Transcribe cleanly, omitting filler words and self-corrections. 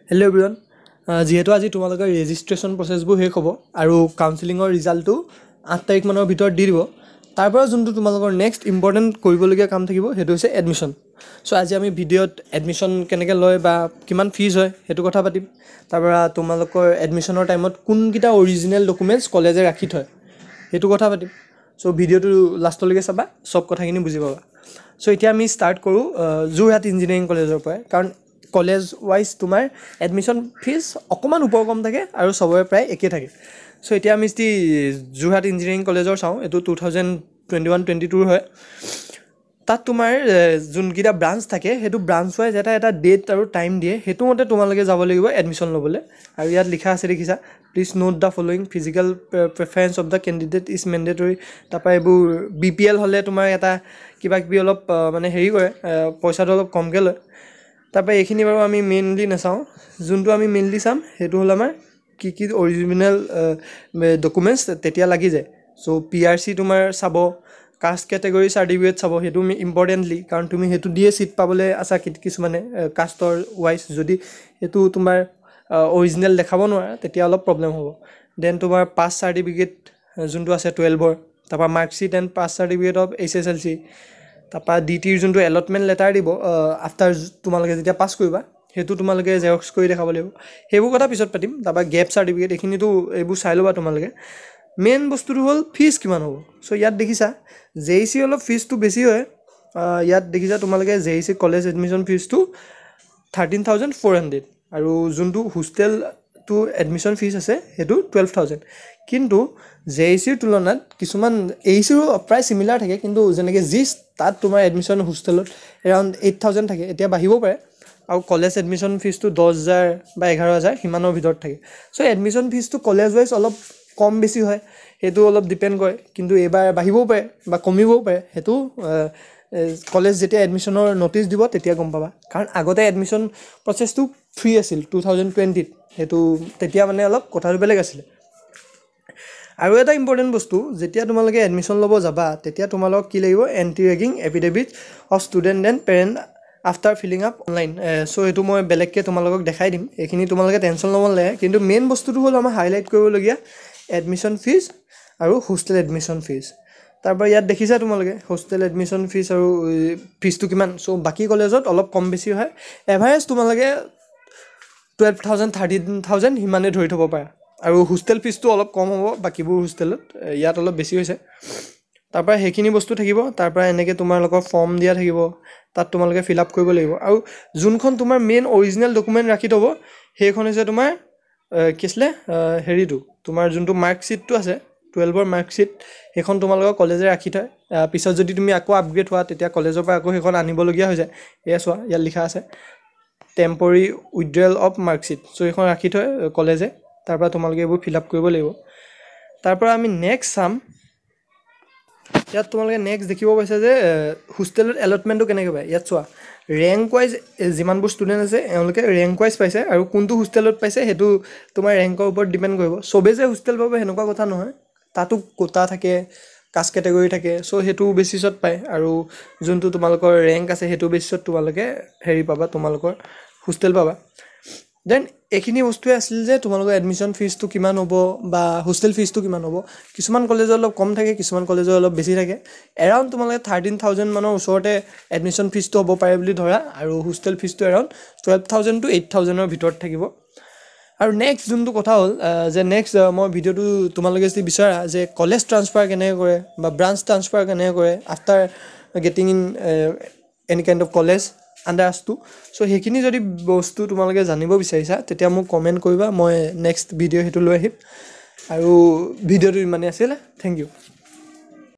hello' everyone যিহেতু আজি তোমালোকৰ ৰেজিষ্ট্ৰেশ্যন প্ৰচেছবোৰ শেষ হ'ব আৰু কাউন্সেলিঙৰ ৰিজাল্টটো 8 তাৰিখমানৰ ভিতৰত দি দিব তাৰ পৰা যোনটো তোমালোকৰ নেক্সট ইম্পৰ্টেণ্ট কৰিবলগীয়া কাম থাকিব সেইটো হৈছে এডমিশ্যন চ' আজি আমি ভিডিঅ'ত এডমিশ্যন কেনেকৈ লয় বা কিমান ফিজ হয় সেইটো কথা পাতিম তাৰপৰা তোমালোকৰ এডমিশ্যনৰ টাইমত কোনকেইটা অৰিজিনেল ডকুমেণ্টছ কলেজে ৰাখি থয় সেইটো কথা পাতিম চ' ভিডিঅ'টো লাষ্টলৈকে চাবা চব কথাখিনি বুজি পাবা চ' এতিয়া আমি ষ্টাৰ্ট কৰোঁ যোৰহাট ইঞ্জিনিয়াৰিং কলেজৰ পৰাই কাৰণ কলেজ ৱাইজ তোমাৰ এডমিশ্যন ফিজ অকণমান ওপৰ কম থাকে আৰু চবৰে প্ৰায় একে থাকে চ' এতিয়া আমি যদি যোৰহাট ইঞ্জিনিয়াৰিং কলেজৰ চাওঁ এইটো 2021-22 হয় তাত তোমাৰ যোনকেইটা ব্ৰাঞ্চ থাকে সেইটো ব্ৰাঞ্চ ৱাইজ এটা ডেট আৰু টাইম দিয়ে সেইটো মতে তোমালোকে যাব লাগিব এডমিশ্যন ল'বলৈ আৰু ইয়াত লিখা আছে দেখিছা please note the following physical preference of the candidate is mandatory তাৰপৰা এইবোৰ BPL হ'লে তোমাৰ এটা কিবা কিবি অলপ মানে হেৰি কৰে পইচাটো অলপ কমকৈ লয় তাৰপৰা এইখিনি বাৰু আমি মেইনলি নাচাওঁ যোনটো আমি মেইনলি চাম সেইটো হ'ল আমাৰ কি অৰিজিনেল ডকুমেণ্টছ তেতিয়া লাগি যায় চ' PRC তোমাৰ চাব কাষ্ট কেটেগৰী চাৰ্টিফিকেট চাব সেইটো ইম্পৰ্টেণ্টলি কাৰণ তুমি সেইটো দিয়ে ছিট পাবলৈ আছা কিছুমানে কাষ্টৰ ৱাইজ যদি সেইটো তোমাৰ অৰিজিনেল দেখাব নোৱাৰা তেতিয়া অলপ প্ৰব্লেম হ'ব দেন তোমাৰ পাছ চাৰ্টিফিকেট যোনটো আছে 12ৰ তাৰপৰা marksheet and pass certificate of HSLC তাৰপৰা DTৰ যোনটো এলটমেণ্ট লেটাৰ দিব আফটাৰ তোমালোকে যেতিয়া পাছ কৰিবা সেইটো তোমালোকে জেৰক্স কৰি দেখাব লাগিব সেইবোৰ কথা পিছত পাতিম তাৰপৰা গেপ চাৰ্টিফিকেট এইখিনিতো এইবোৰ চাই ল'বা তোমালোকে মেইন বস্তুটো হ'ল ফিজ কিমান হ'ব চ' ইয়াত দেখিছা JEC অলপ ফিজটো বেছি হয় ইয়াত দেখিছা তোমালোকে JEC কলেজ এডমিশ্যন ফিজটো 13,400 আৰু যোনটো হোষ্টেলটো এডমিশ্যন ফিজ আছে সেইটো 12,000 কিন্তু JECৰ তুলনাত কিছুমান AECৰো প্ৰায় চিমিলাৰ থাকে কিন্তু যেনেকৈ জিচ তাত তোমাৰ এডমিশ্যন হোষ্টেলত এৰাউণ্ড 8,000 থাকে এতিয়া বাঢ়িব পাৰে আৰু কলেজ এডমিশ্যন ফিজটো 10,000 বা 11,000 সিমানৰ ভিতৰত থাকে চ' এডমিশ্যন ফিজটো কলেজ ৱাইজ অলপ কম বেছি হয় সেইটো অলপ ডিপেণ্ড কৰে কিন্তু এইবাৰ বাঢ়িবও পাৰে বা কমিবও পাৰে সেইটো কলেজ যেতিয়া এডমিশ্যনৰ ন'টিচ দিব তেতিয়া গম পাবা কাৰণ আগতে এডমিশ্যন প্ৰচেছটো ফ্ৰী আছিল 2020ত সেইটো তেতিয়া মানে অলপ কথাটো বেলেগ আছিলে আৰু এটা ইম্পৰ্টেণ্ট বস্তু যেতিয়া তোমালোকে এডমিশ্যন ল'ব যাবা তেতিয়া তোমালোকক কি লাগিব anti ragging affidavit of student and parent after filling up online so' এইটো মই বেলেগকৈ তোমালোকক দেখাই দিম এইখিনি তোমালোকে টেনশ্যন ল'ব নালাগে কিন্তু মেইন বস্তুটো হ'ল আমাৰ হাইলাইট কৰিবলগীয়া এডমিশ্যন ফিজ আৰু হোষ্টেল এডমিশ্যন ফিজ তাৰপৰা ইয়াত দেখিছা তোমালোকে হোষ্টেল এডমিশ্যন ফিজ আৰু ফিজটো কিমান চ' বাকী কলেজত অলপ কম বেছি হয় এভাৰেজ তোমালোকে 12,000 13,000 সিমানে ধৰি থ'ব পাৰা আৰু হোষ্টেল ফিজটো অলপ কম হ'ব বাকীবোৰ হোষ্টেলত ইয়াত অলপ বেছি হৈছে তাৰপৰা সেইখিনি বস্তু থাকিব তাৰপৰা এনেকৈ তোমালোকৰ ফৰ্ম দিয়া থাকিব তাত তোমালোকে ফিল আপ কৰিব লাগিব আৰু যোনখন তোমাৰ মেইন অৰিজিনেল ডকুমেণ্ট ৰাখি থ'ব সেইখন হৈছে তোমাৰ কি আছিলে হেৰিটো তোমাৰ যোনটো মাৰ্কশ্বিটটো আছে 12ৰ মাৰ্কশ্বিট সেইখন তোমালোকৰ কলেজে ৰাখি থয় পিছত যদি তুমি আকৌ আপগ্ৰেড হোৱা তেতিয়া কলেজৰ পৰা আকৌ সেইখন আনিবলগীয়া হৈ যায় এয়া চোৱা ইয়াত লিখা আছে টেম্পৰৰী উইথড্ৰল অফ মাৰ্কশ্বিট চ' এইখন ৰাখি থয় কলেজে তাৰপৰা তোমালোকে এইবোৰ ফিল আপ কৰিব লাগিব তাৰপৰা আমি নেক্সট চাম ইয়াত তোমালোকে নেক্সট দেখিব পাইছা যে হোষ্টেলত এলটমেণ্টটো কেনেকৈ পায় ইয়াত চোৱা ৰেংক ৱাইজ যিমানবোৰ ষ্টুডেণ্ট আছে এওঁলোকে ৰেংক ৱাইজ পাইছে আৰু কোনটো হোষ্টেলত পাইছে সেইটো তোমাৰ ৰেংকৰ ওপৰত ডিপেণ্ড কৰিব চবেই যে হোষ্টেল পাব সেনেকুৱা কথা নহয় তাতো কোটা থাকে কাষ্ট কেটেগৰী থাকে চ' সেইটো বেচিছত পায় আৰু যোনটো তোমালোকৰ ৰেংক আছে সেইটো বেচিছত তোমালোকে হেৰি পাবা তোমালোকৰ হোষ্টেল পাবা দেন এইখিনি বস্তুৱে আছিল যে তোমালোকৰ এডমিশ্যন ফিজটো কিমান হ'ব বা হোষ্টেল ফিজটো কিমান হ'ব কিছুমান কলেজত অলপ কম থাকে কিছুমান কলেজত অলপ বেছি থাকে এৰাউণ্ড তোমালোকে 13,000 মানৰ ওচৰতে এডমিশ্যন ফিজটো হ'ব পাৰে বুলি ধৰা আৰু হোষ্টেল ফিজটো এৰাউণ্ড 12,000 to 8,000ৰ ভিতৰত থাকিব আৰু নেক্সট যোনটো কথা হ'ল যে নেক্সট মই ভিডিঅ'টো তোমালোকে যদি বিচাৰা যে কলেজ ট্ৰান্সফাৰ কেনেকৈ কৰে বা ব্ৰাঞ্চ ট্ৰান্সফাৰ কেনেকৈ কৰে after getting in any kind of college under আছটো চ' সেইখিনি যদি বস্তু তোমালোকে জানিব বিচাৰিছা তেতিয়া মোক কমেণ্ট কৰিবা মই নেক্সট ভিডিঅ' সেইটো লৈ আহিম আৰু ভিডিঅ'টো ইমানেই আছিলে থেংক ইউ